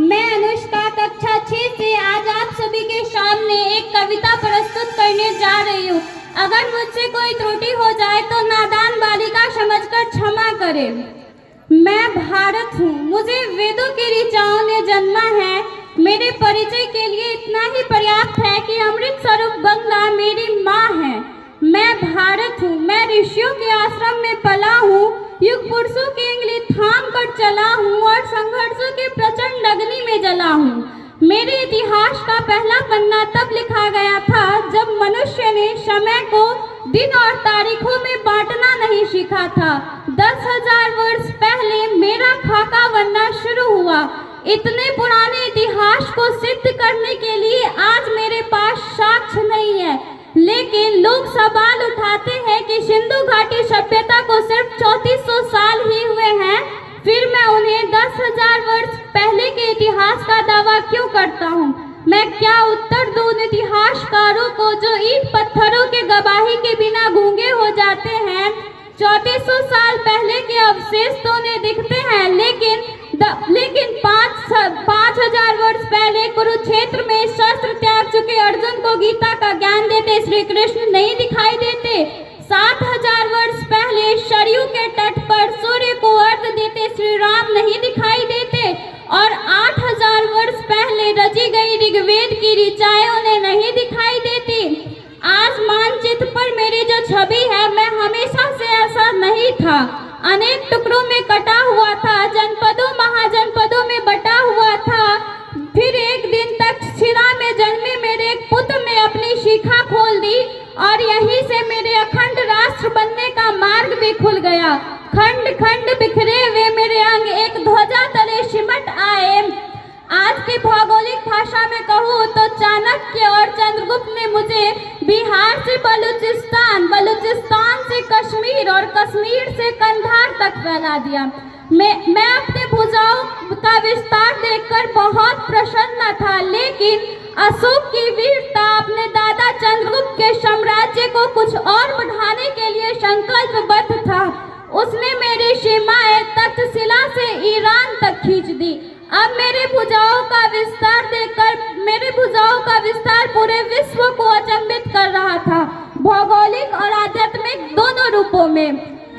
मैं अनुष्का कक्षा 6 से आज आप सभी के सामने एक कविता प्रस्तुत करने जा रही हूँ। अगर मुझसे कोई त्रुटि हो जाए तो नादान बालिका समझकर क्षमा करें। मैं भारत हूँ, मुझे वेदों की ऋचाओं ने जन्मा है। मेरे परिचय के लिए इतना ही पर्याप्त है कि अमृत स्वरूप गंगा मेरी माँ है। मैं भारत हूँ, मैं ऋषियों के आश्रम में पला हूँ, युग पुरुषों की इंगली थाम कर चला हूँ और संघर्षों के प्रचंड अग्नि में जला हूँ। मेरे इतिहास का पहला पन्ना तब लिखा गया था जब मनुष्य ने समय को दिन और तारीखों में बांटना नहीं सीखा था। 10,000 वर्ष पहले मेरा खाका बनना शुरू हुआ। इतने पुराने इतिहास को सिद्ध करने के लिए आज मेरे पास साक्ष्य नहीं है, लेकिन लोग सवाल उठाते हैं कि सिंधु घाटी सभ्यता को सिर्फ 3400 साल ही हुए हैं, फिर मैं उन्हें 10,000 वर्ष पहले के इतिहास का दावा क्यों करता हूँ? मैं क्या उत्तर दूं उन इतिहासकारों को जो ईंट पत्थरों के गवाही के बिना गूंगे हो जाते हैं? 3400 साल पहले के अवशेष तो उन्हें दिखते हैं, लेकिन 5,000 वर्ष पहले कुरुक्षेत्र में शस्त्र त्याग चुके अर्जुन को गीता का ज्ञान देते श्री कृष्ण नहीं दिखाई देते। 7,000 वर्ष पहले सरयू के तट पर सूर्य को अर्घ्य देते श्री राम नहीं दिखाई देते और 8,000 वर्ष पहले रची गई ऋग्वेद की ऋचाएं उन्हें नहीं दिखाई देती। आज मानचित्र पर मेरी जो छवि है, मैं हमेशा से ऐसा नहीं था। अनेक टुकड़ों में कटा हुआ था, जनपदों महाजनपदों में बटा हुआ था। फिर एक दिन तक्षशिला में जन्मे मेरे एक पुत्र ने अपनी शिखा खोल दी और यहीं से मेरे अखंड राष्ट्र बनने का मार्ग भी खुल गया। खंड खंड बिखरे हुए मेरे अंग एक ध्वजा तले सिमट आए। आज की भौगोलिक भाषा में कहूँ तो चाणक्य और चंद्रगुप्त ने मुझे बिहार से बलूचिस्तान, बलूचिस्तान से कश्मीर और कश्मीर से कंधार तक फैला दिया। मैं अपने भुजाओं का विस्तार देखकर बहुत प्रसन्न था, लेकिन अशोक की वीरता अपने दादा चंद्रगुप्त के साम्राज्य को कुछ और बढ़ाने के लिए संकल्पबद्ध था। उसने मेरी सीमाएं तक्षशिला से ईरान तक खींच दी। अब मेरे भुजाओं का विस्तार पूरे विश्व को अचंभित कर रहा था, भौगोलिक और आध्यात्मिक दोनों रूपों में।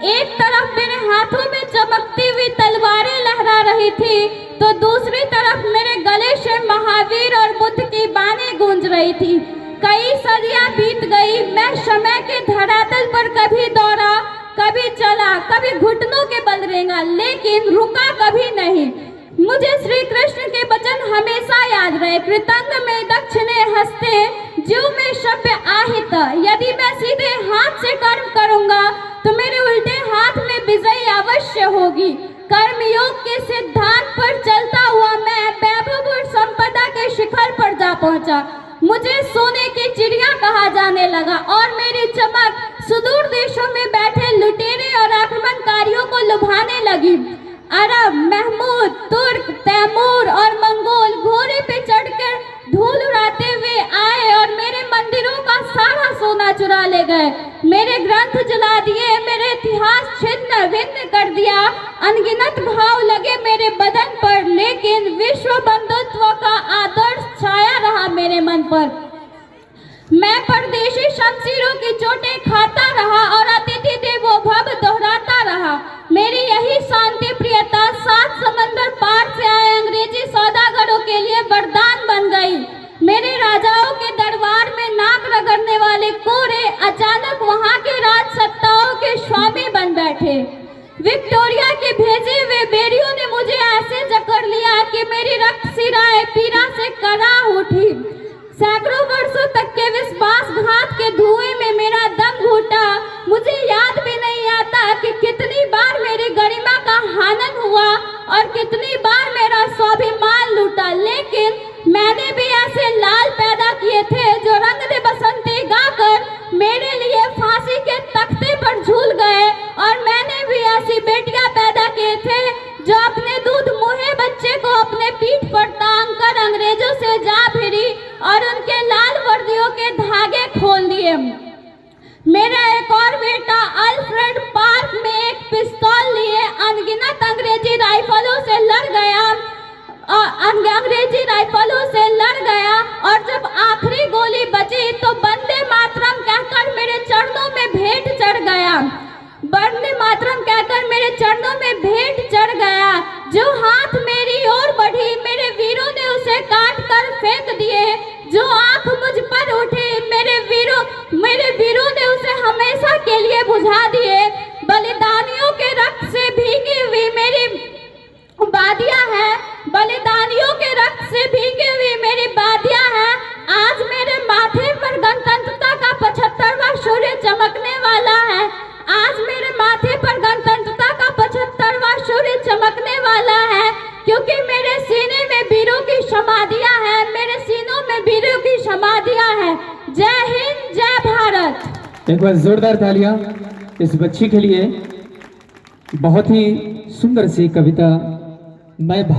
एक तरफ मेरे हाथों में चमकती हुई तलवारें लहरा रही थी, तो दूसरी तरफ मेरे गले से महावीर और बुद्ध की बाणें गूंज रही थी। कई सदियां बीत गई, मैं समय के धरातल पर कभी दौड़ा, कभी चला, कभी घुटनों के बल रेंगा, लेकिन रुका कभी नहीं। मुझे श्री कृष्ण के वचन हमेशा याद रहे, कृतंग में दक्षिणे हस्ते जीव में सभ्य आहित। यदि मैं सीधे हाथ से कर्म करूंगा तो मेरे उल्टे हाथ में विजय अवश्य होगी। कर्मयोग के सिद्धांत पर चलता हुआ मैं वैभव और संपदा के शिखर पर जा पहुंचा। मुझे सोने की चिड़िया कहा जाने लगा और मेरी चमक सुदूर देशों में बैठे लुटेरे और आक्रमणकारियों को लुभाने लगी। अरब, महमूद, तुर्क, तैमूर और मंगोल घोड़े पे चढ़कर धूल उड़ाते हुए आए और मेरे मंदिरों का सारा सोना चुरा ले गए। मेरे ग्रंथ जला दिए, मेरे इतिहास छिन्न भिन्न कर दिया। अनगिनत घाव लगे मेरे बदन पर, लेकिन विश्व बंधुत्व का आदर्श छाया रहा मेरे मन पर। मैं परदेशी शमशीरों की चोटें खाता रहा और अतिथि देवो भव दोहराता रहा। मेरी यही शांति प्रियता 7 समंदर पार से आए अंग्रेजी सौदागरों के लिए वरदान बन गई। मेरे राजाओं के दरबार में नाक रगड़ने वाले कोरे अचानक वहां के राज सत्ताओं के स्वामी बन बैठे। विक्टोरिया के भेजे हुए बेरियों ने मुझे ऐसे जकड़ लिया कि मेरी रक्तशिराएं पीड़ा से कराह उठी। सैकड़ों वर्षों तक के विश्वासघात के धुएं में मेरा दम घुटा। मुझे याद भी नहीं आता कि कितनी बार मेरी गरिमा का हनन हुआ और कितनी बार मेरा स्वाभिमान लूटा, लेकिन मैंने भी ऐसे लाल पैदा किए थे जो रंग दे बसंती गाकर मेरे लिए फांसी के तख्ते पर झूल गए, और मैंने भी ऐसी बेटियां पैदा किए थे जो अपने दूध मुहे बच्चे को अपने पीठ पर टांग कर अंग्रेजों से जा भिड़ी और उनके लाल वर्दियों के धागे खोल दिए। मेरा एक और बेटा अल्फ्रेड पार्क में एक पिस्तौल लिए अनगिनत अंग्रेजी राइफलों से लड़ गया अंग्रेजी राइफलों से लड़ गया और जब आखिरी गोली बची तो वंदे मातरम कहकर मेरे चरणों में भेंट चढ़ गया। वंदे मातरम कहकर मेरे चरणों में भेंट चढ़ गया। जो हाथ मेरी ओर बढ़ी मेरे वीरों ने उसे काट कर फेंक दिए। जो आंख मुझ पर उठी मेरे वीरों ने उसे हमेशा के लिए बुझा दिए। बलिदानियों के रक्त से भीगी हुई मेरी वादियां हैं, बलिदानियों के रक्त से भीगी हुई मेरी वादियां हैं। आज मेरे माथे पर गणतंत्रता का 75वां सूर्य चमकने वाला है। आज मेरे माथे पर गणतंत्रता का 75वां सूर्य चमकने वाला है, क्योंकि मेरे सीने में वीरों की समाधियां हैं, मेरे सीनों में वीरों की समाधियां हैं। जय हिंद, जय भारत। एक बार जोरदार तालियां इस बच्ची के लिए। बहुत ही सुंदर सी कविता। मैं